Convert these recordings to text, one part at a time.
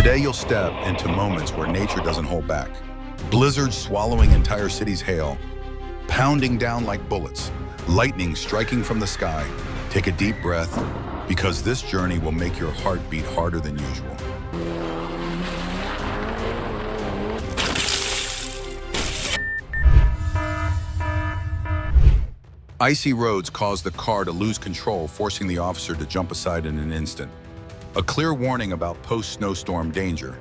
Today you'll step into moments where nature doesn't hold back. Blizzards swallowing entire cities' hail, pounding down like bullets, lightning striking from the sky. Take a deep breath, because this journey will make your heart beat harder than usual. Icy roads caused the car to lose control, forcing the officer to jump aside in an instant. A clear warning about post-snowstorm danger.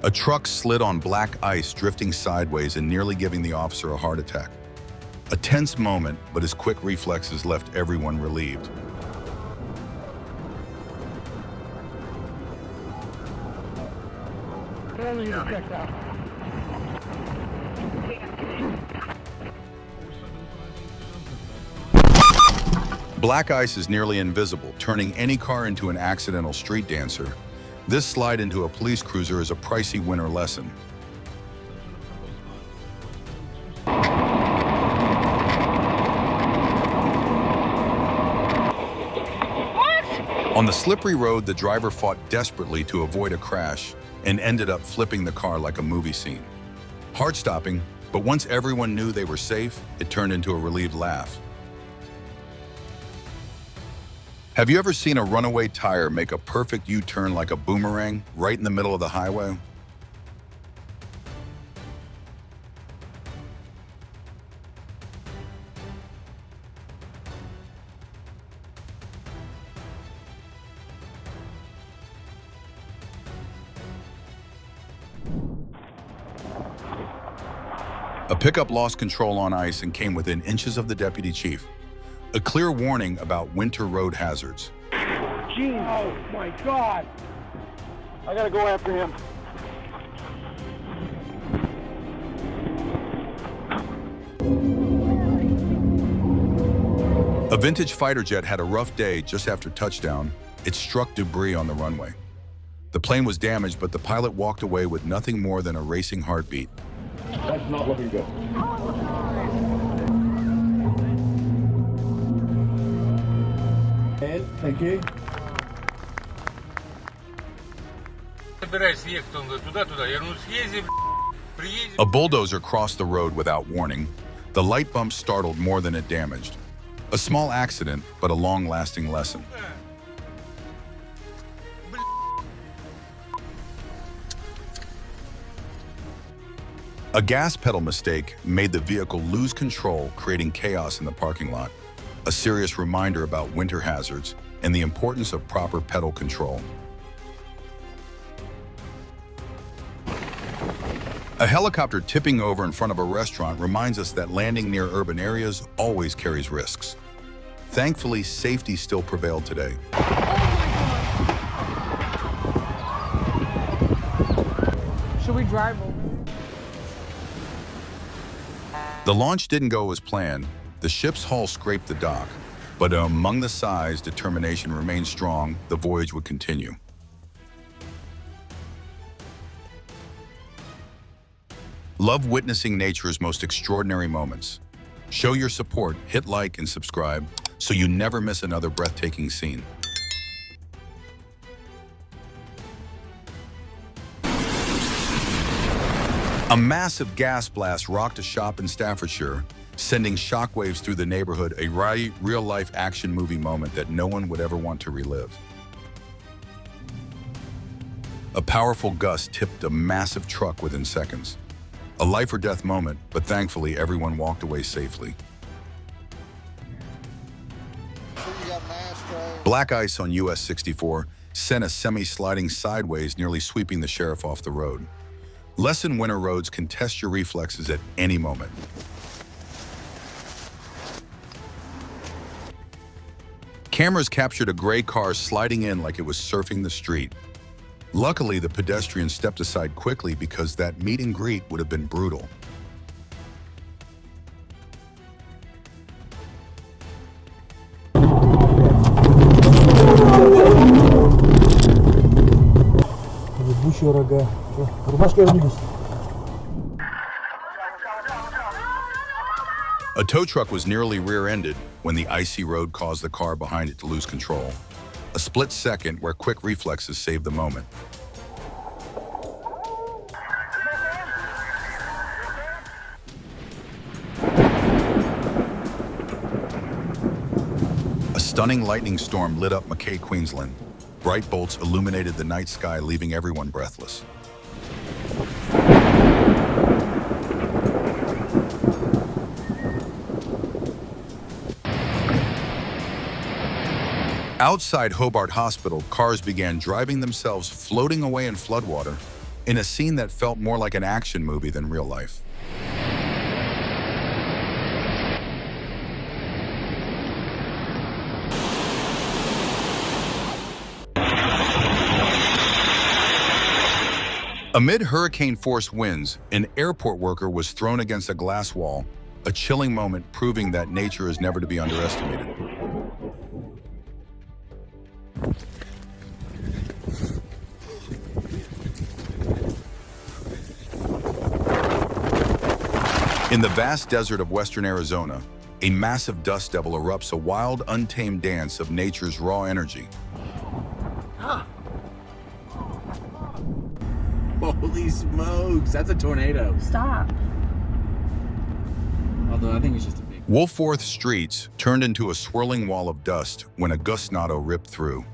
A truck slid on black ice, drifting sideways and nearly giving the officer a heart attack. A tense moment, but his quick reflexes left everyone relieved. Black ice is nearly invisible, turning any car into an accidental street dancer. This slide into a police cruiser is a pricey winter lesson. On the slippery road, the driver fought desperately to avoid a crash and ended up flipping the car like a movie scene. Heart-stopping, but once everyone knew they were safe, it turned into a relieved laugh. Have you ever seen a runaway tire make a perfect U-turn like a boomerang right in the middle of the highway? A pickup lost control on ice and came within inches of the deputy chief. A clear warning about winter road hazards. Jeez, oh my God! I gotta go after him. A vintage fighter jet had a rough day just after touchdown. It struck debris on the runway. The plane was damaged, but the pilot walked away with nothing more than a racing heartbeat. That's not looking good. Thank you. A bulldozer crossed the road without warning. The light bump startled more than it damaged. A small accident, but a long-lasting lesson. A gas pedal mistake made the vehicle lose control, creating chaos in the parking lot. A serious reminder about winter hazards and the importance of proper pedal control. A helicopter tipping over in front of a restaurant reminds us that landing near urban areas always carries risks. Thankfully, safety still prevailed today. Should we drive over? The launch didn't go as planned. The ship's hull scraped the dock, but among the sighs, determination remained strong. The voyage would continue. Love witnessing nature's most extraordinary moments. Show your support, hit like and subscribe so you never miss another breathtaking scene. A massive gas blast rocked a shop in Staffordshire, sending shockwaves through the neighborhood, a real-life action movie moment that no one would ever want to relive. A powerful gust tipped a massive truck within seconds. A life-or-death moment, but thankfully everyone walked away safely. Black ice on US 64 sent a semi-sliding sideways, nearly sweeping the sheriff off the road. Lesson: winter roads can test your reflexes at any moment. Cameras captured a gray car sliding in like it was surfing the street. Luckily, the pedestrian stepped aside quickly because that meet and greet would have been brutal. A tow truck was nearly rear-ended when the icy road caused the car behind it to lose control. A split second where quick reflexes saved the moment. A stunning lightning storm lit up Mackay, Queensland. Bright bolts illuminated the night sky, leaving everyone breathless. Outside Hobart Hospital, cars began driving themselves, floating away in floodwater, in a scene that felt more like an action movie than real life. Amid hurricane-force winds, an airport worker was thrown against a glass wall, a chilling moment proving that nature is never to be underestimated. In the vast desert of western Arizona, a massive dust devil erupts, a wild, untamed dance of nature's raw energy. Holy smokes, that's a tornado. Stop. Although I think it's just a big... Wolforth streets turned into a swirling wall of dust when a gustnado ripped through.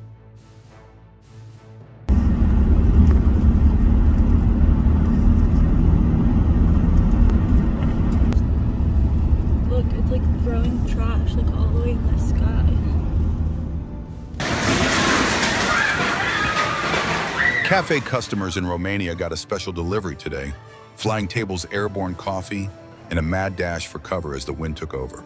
Look, it's like throwing trash like all the way in the sky. Cafe customers in Romania got a special delivery today, flying tables airborne coffee and a mad dash for cover as the wind took over.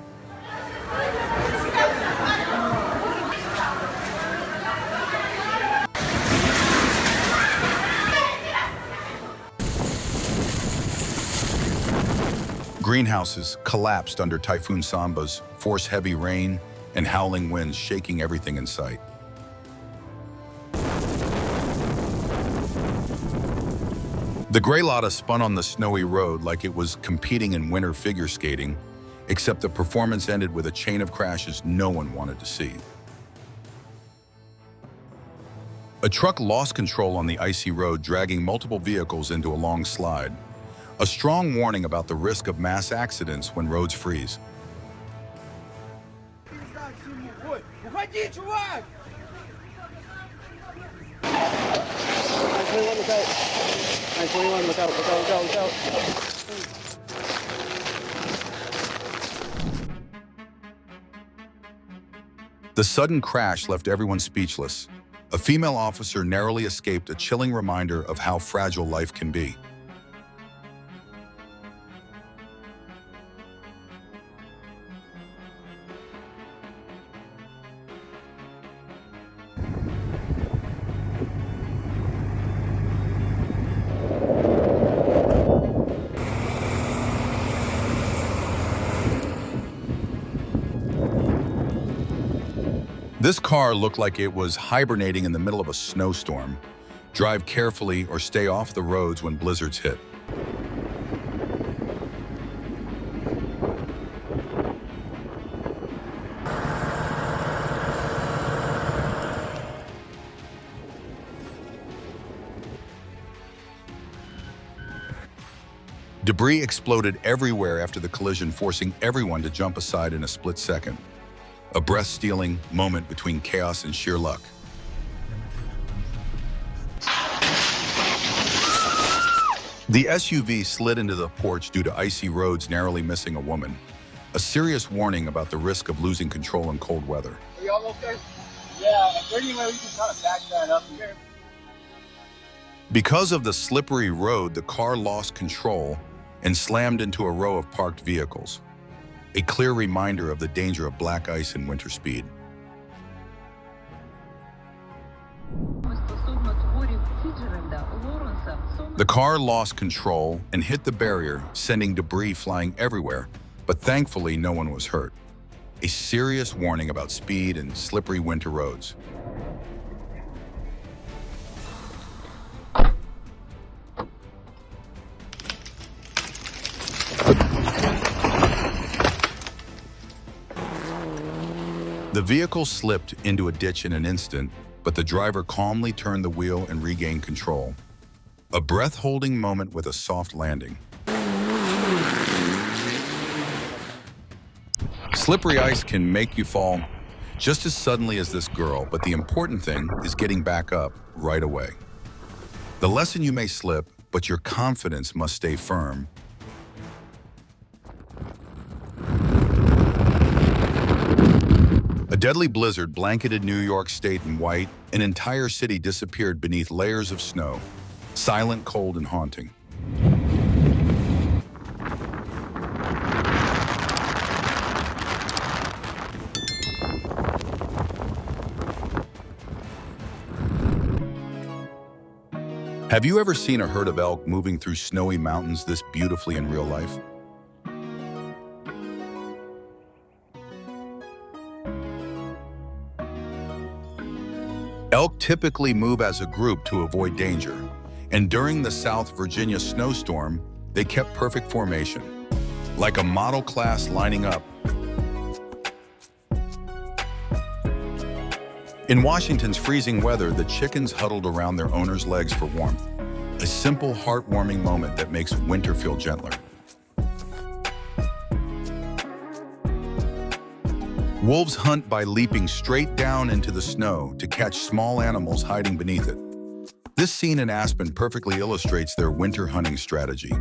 Greenhouses collapsed under Typhoon Samba's force-heavy rain and howling winds, shaking everything in sight. The Grey Lotta spun on the snowy road like it was competing in winter figure skating, except the performance ended with a chain of crashes no one wanted to see. A truck lost control on the icy road, dragging multiple vehicles into a long slide. A strong warning about the risk of mass accidents when roads freeze. The sudden crash left everyone speechless. A female officer narrowly escaped, a chilling reminder of how fragile life can be. This car looked like it was hibernating in the middle of a snowstorm. Drive carefully or stay off the roads when blizzards hit. Debris exploded everywhere after the collision, forcing everyone to jump aside in a split second. A breath-stealing moment between chaos and sheer luck. The SUV slid into the porch due to icy roads, narrowly missing a woman. A serious warning about the risk of losing control in cold weather. Are you almost there? Yeah, is there any way we can kind of back that up here? Because of the slippery road, the car lost control and slammed into a row of parked vehicles. A clear reminder of the danger of black ice and winter speed. The car lost control and hit the barrier, sending debris flying everywhere, but thankfully no one was hurt. A serious warning about speed and slippery winter roads. The vehicle slipped into a ditch in an instant, but the driver calmly turned the wheel and regained control. A breath-holding moment with a soft landing. Slippery ice can make you fall just as suddenly as this girl, but the important thing is getting back up right away. The lesson: you may slip, but your confidence must stay firm. A deadly blizzard blanketed New York State in white. An entire city disappeared beneath layers of snow, silent, cold, and haunting. Have you ever seen a herd of elk moving through snowy mountains this beautifully in real life? Elk typically move as a group to avoid danger, and during the South Virginia snowstorm, they kept perfect formation, like a model class lining up. In Washington's freezing weather, the chickens huddled around their owners' legs for warmth, a simple, heartwarming moment that makes winter feel gentler. Wolves hunt by leaping straight down into the snow to catch small animals hiding beneath it. This scene in Aspen perfectly illustrates their winter hunting strategy.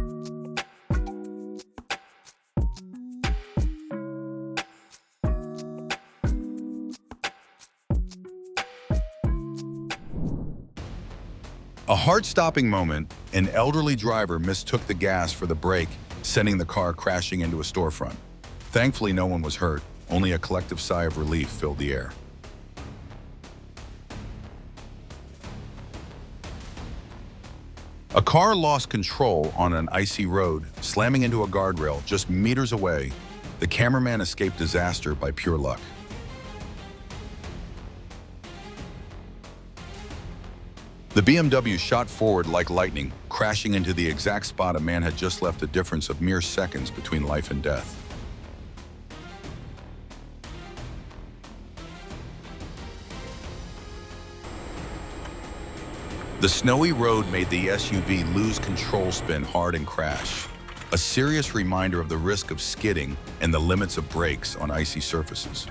A heart-stopping moment: an elderly driver mistook the gas for the brake, sending the car crashing into a storefront. Thankfully, no one was hurt. Only a collective sigh of relief filled the air. A car lost control on an icy road, slamming into a guardrail just meters away. The cameraman escaped disaster by pure luck. The BMW shot forward like lightning, crashing into the exact spot a man had just left, a difference of mere seconds between life and death. The snowy road made the SUV lose control, spin hard, and crash. A serious reminder of the risk of skidding and the limits of brakes on icy surfaces.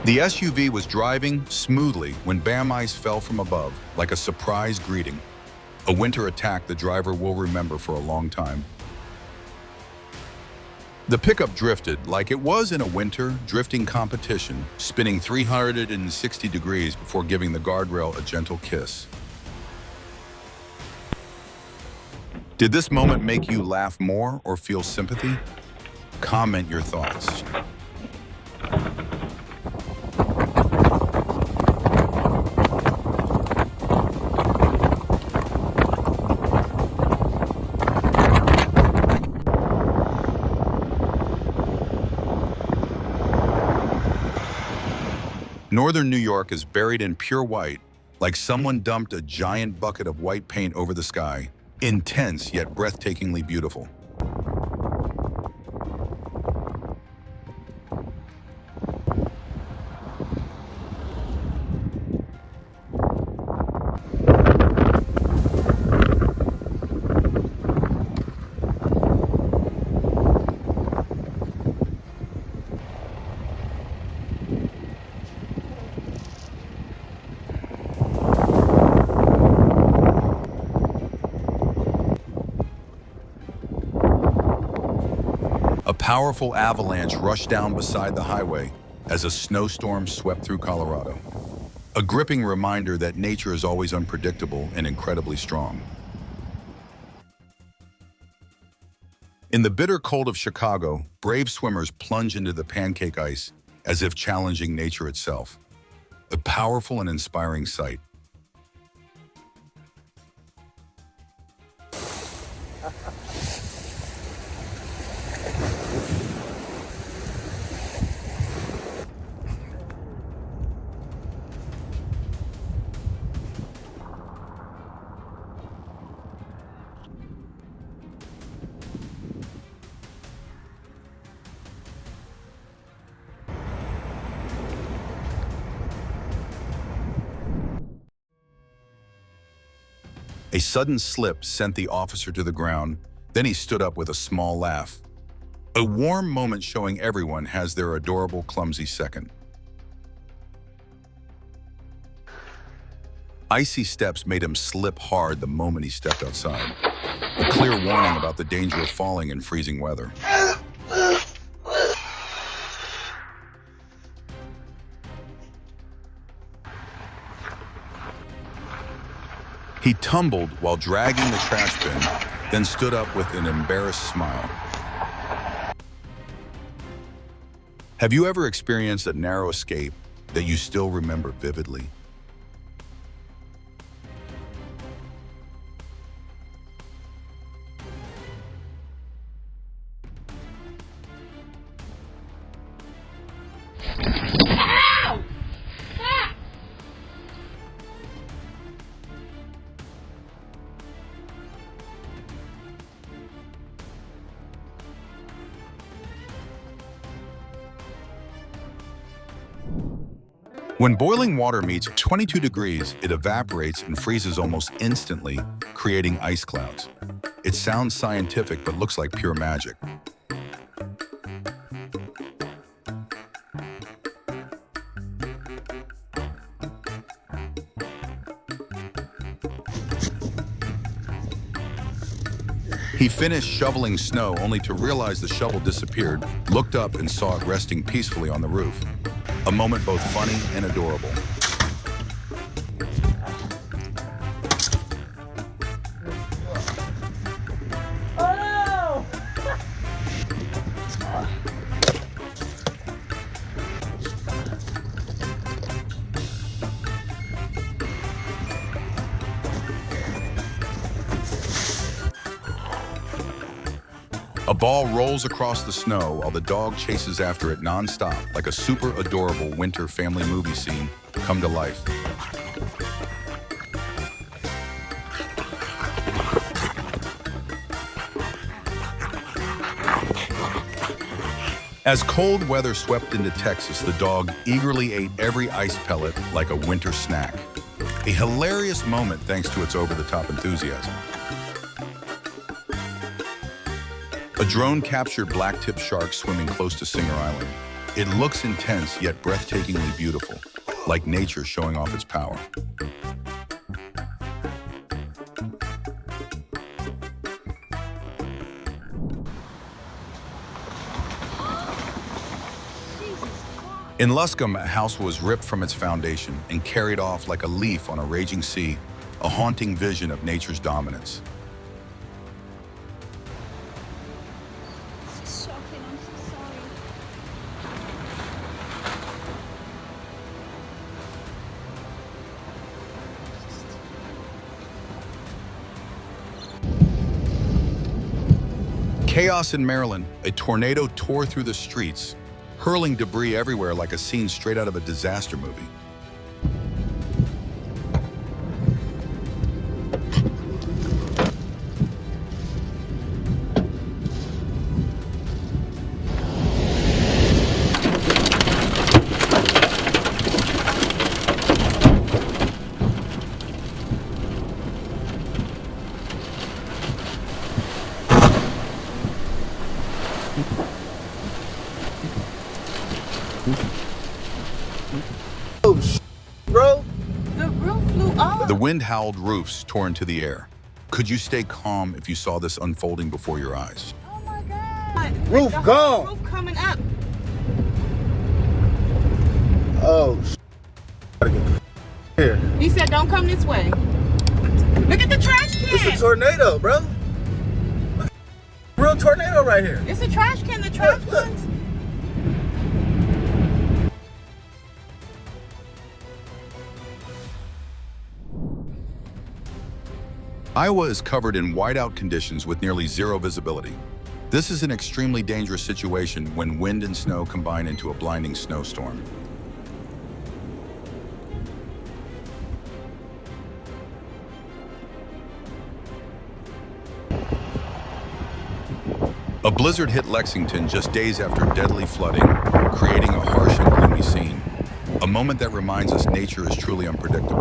The SUV was driving smoothly when bam, ice fell from above, like a surprise greeting. A winter attack the driver will remember for a long time. The pickup drifted like it was in a winter drifting competition, spinning 360 degrees before giving the guardrail a gentle kiss. Did this moment make you laugh more or feel sympathy? Comment your thoughts. Northern New York is buried in pure white, like someone dumped a giant bucket of white paint over the sky. Intense yet breathtakingly beautiful. A powerful avalanche rushed down beside the highway as a snowstorm swept through Colorado. A gripping reminder that nature is always unpredictable and incredibly strong. In the bitter cold of Chicago, brave swimmers plunge into the pancake ice as if challenging nature itself. A powerful and inspiring sight. A sudden slip sent the officer to the ground, then he stood up with a small laugh. A warm moment showing everyone has their adorable clumsy second. Icy steps made him slip hard the moment he stepped outside. A clear warning about the danger of falling in freezing weather. He tumbled while dragging the trash bin, then stood up with an embarrassed smile. Have you ever experienced a narrow escape that you still remember vividly? When boiling water meets 22 degrees, it evaporates and freezes almost instantly, creating ice clouds. It sounds scientific, but looks like pure magic. He finished shoveling snow only to realize the shovel disappeared, looked up and saw it resting peacefully on the roof. A moment both funny and adorable. Oh! A ball rolls across the snow while the dog chases after it nonstop, like a super adorable winter family movie scene come to life. As cold weather swept into Texas, the dog eagerly ate every ice pellet like a winter snack. A hilarious moment thanks to its over-the-top enthusiasm. A drone captured black-tip shark swimming close to Singer Island. It looks intense yet breathtakingly beautiful, like nature showing off its power. In Luscombe, a house was ripped from its foundation and carried off like a leaf on a raging sea, a haunting vision of nature's dominance. This is shocking. I'm so sorry. Chaos in Maryland, a tornado tore through the streets, hurling debris everywhere like a scene straight out of a disaster movie. Bro, The roof flew off. The wind howled roofs tore into the air. Could you stay calm if you saw this unfolding before your eyes? Oh my God. roof The whole gone. Roof coming up. Oh, here. He said, don't come this way. Look at the trash It's a can. tornado, bro. Real tornado right here. It's a trash can. The trash Look. cans. Iowa is covered in whiteout conditions with nearly zero visibility. This is an extremely dangerous situation when wind and snow combine into a blinding snowstorm. A blizzard hit Lexington just days after deadly flooding, creating a harsh and gloomy scene. A moment that reminds us nature is truly unpredictable.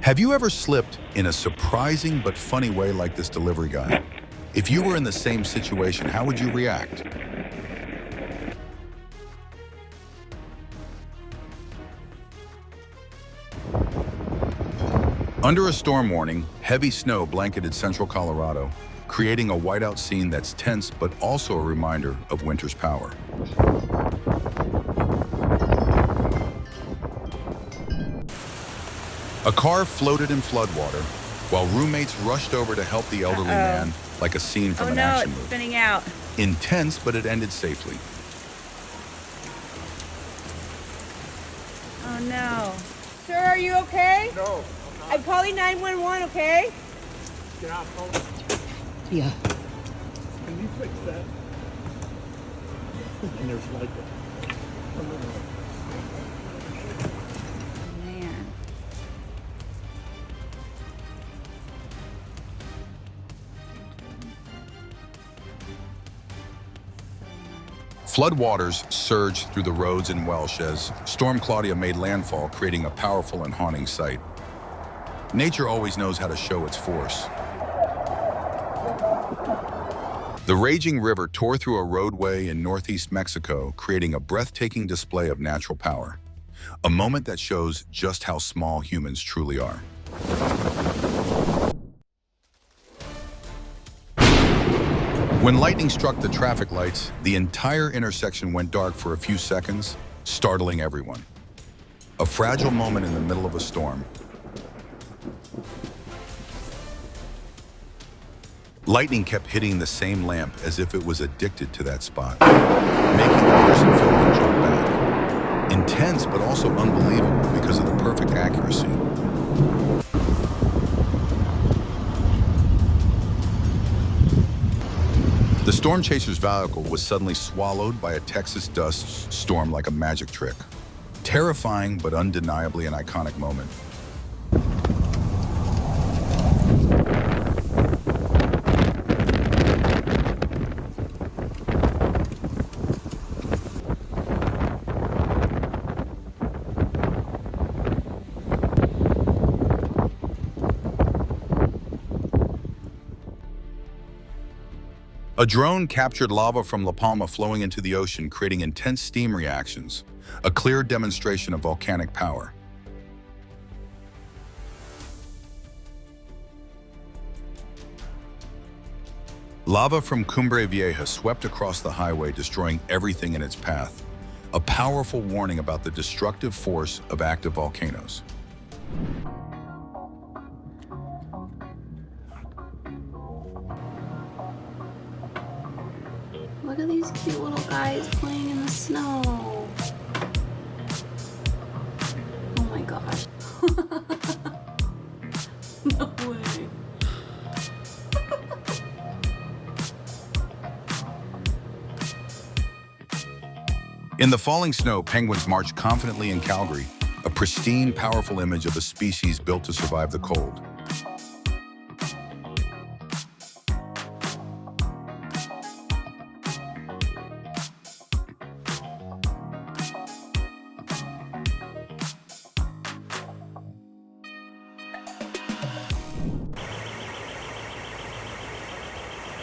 Have you ever slipped in a surprising but funny way like this delivery guy? If you were in the same situation, how would you react? Under a storm warning, heavy snow blanketed central Colorado, creating a whiteout scene that's tense but also a reminder of winter's power. A car floated in floodwater, while roommates rushed over to help the elderly man like a scene from an action movie. Spinning out. Intense, but it ended safely. Oh no. Sir, are you okay? No. I'm calling 911, okay? Get out, phone. Yeah. Can you fix that? And there's like Man. Floodwaters surged through the roads in Welsh as Storm Claudia made landfall, creating a powerful and haunting sight. Nature always knows how to show its force. The raging river tore through a roadway in northeast Mexico, creating a breathtaking display of natural power. A moment that shows just how small humans truly are. When lightning struck the traffic lights, the entire intersection went dark for a few seconds, startling everyone. A fragile moment in the middle of a storm. Lightning kept hitting the same lamp as if it was addicted to that spot, making the person feel to jump back. Intense, but also unbelievable because of the perfect accuracy. The storm chaser's vehicle was suddenly swallowed by a Texas dust storm like a magic trick. Terrifying, but undeniably an iconic moment. A drone captured lava from La Palma flowing into the ocean, creating intense steam reactions, a clear demonstration of volcanic power. Lava from Cumbre Vieja swept across the highway, destroying everything in its path, a powerful warning about the destructive force of active volcanoes. Look at these cute little guys playing in the snow. Oh my gosh. No way. In the falling snow, penguins marched confidently in Calgary, a pristine, powerful image of a species built to survive the cold.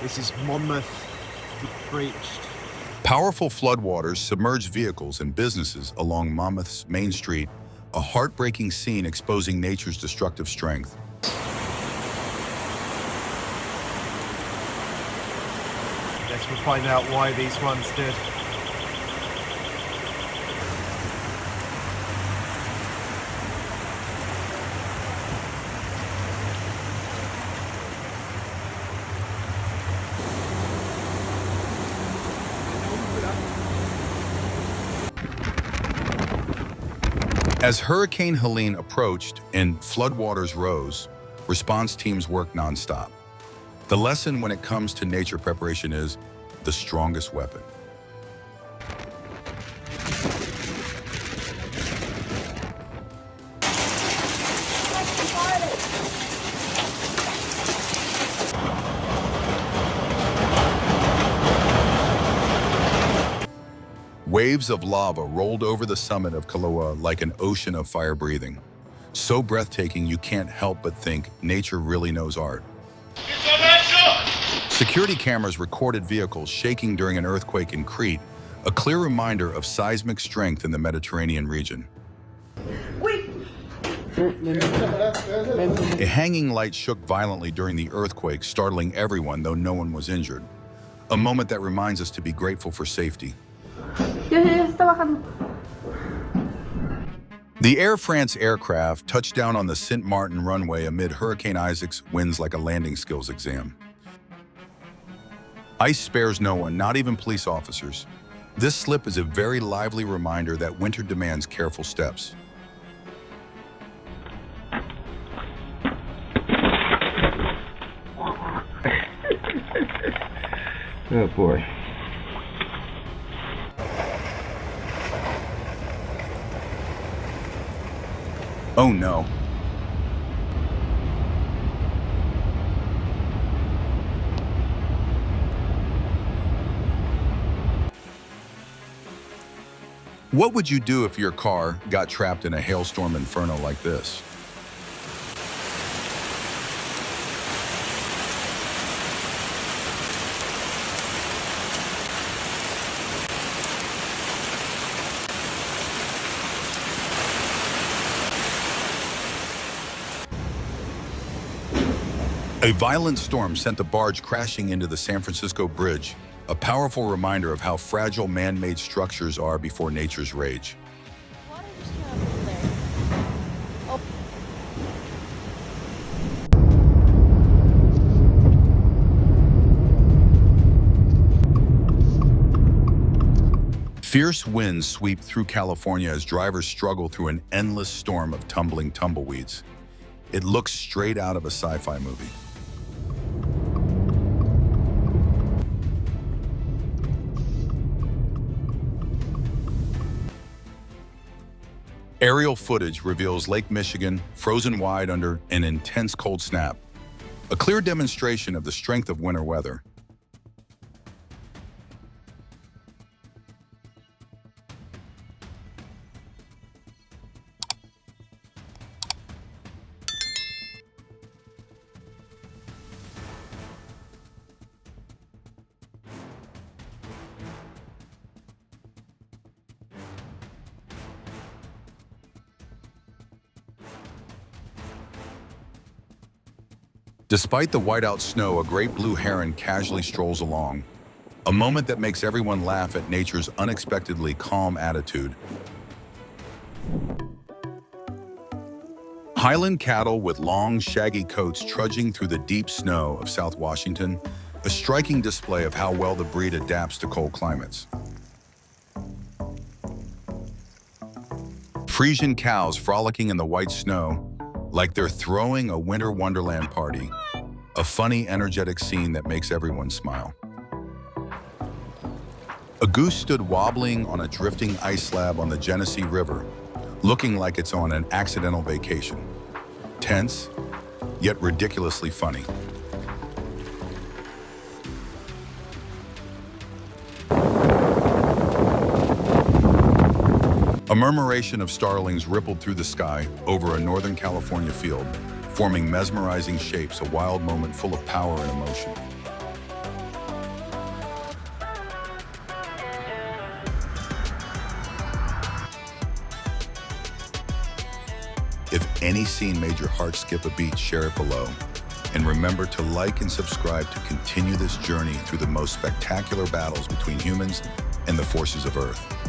This is Monmouth breached. Powerful floodwaters submerged vehicles and businesses along Monmouth's main street, a heartbreaking scene exposing nature's destructive strength. Guess we'll find out why these ones did. As Hurricane Helene approached and floodwaters rose, response teams worked nonstop. The lesson when it comes to nature preparation is the strongest weapon. Waves of lava rolled over the summit of Kailua like an ocean of fire breathing, So breathtaking you can't help but think nature really knows art. Security cameras recorded vehicles shaking during an earthquake in Crete, a clear reminder of seismic strength in the Mediterranean region. A hanging light shook violently during the earthquake, startling everyone, though no one was injured. A moment that reminds us to be grateful for safety. The Air France aircraft touched down on the St. Martin runway amid Hurricane Isaac's winds like a landing skills exam. Ice spares no one, not even police officers. This slip is a very lively reminder that winter demands careful steps. Oh boy. Oh no. What would you do if your car got trapped in a hailstorm inferno like this? A violent storm sent the barge crashing into the San Francisco Bridge, a powerful reminder of how fragile man-made structures are before nature's rage. Water just came up from there. Oh. Fierce winds sweep through California as drivers struggle through an endless storm of tumbling tumbleweeds. It looks straight out of a sci-fi movie. Aerial footage reveals Lake Michigan frozen wide under an intense cold snap, a clear demonstration of the strength of winter weather. Despite the whiteout snow, a great blue heron casually strolls along, a moment that makes everyone laugh at nature's unexpectedly calm attitude. Highland cattle with long, shaggy coats trudging through the deep snow of South Washington, a striking display of how well the breed adapts to cold climates. Frisian cows frolicking in the white snow, like they're throwing a winter wonderland party. A funny, energetic scene that makes everyone smile. A goose stood wobbling on a drifting ice slab on the Genesee River, looking like it's on an accidental vacation. Tense, yet ridiculously funny. A murmuration of starlings rippled through the sky over a Northern California field, forming mesmerizing shapes, a wild moment full of power and emotion. If any scene made your heart skip a beat, share it below. And remember to like and subscribe to continue this journey through the most spectacular battles between humans and the forces of Earth.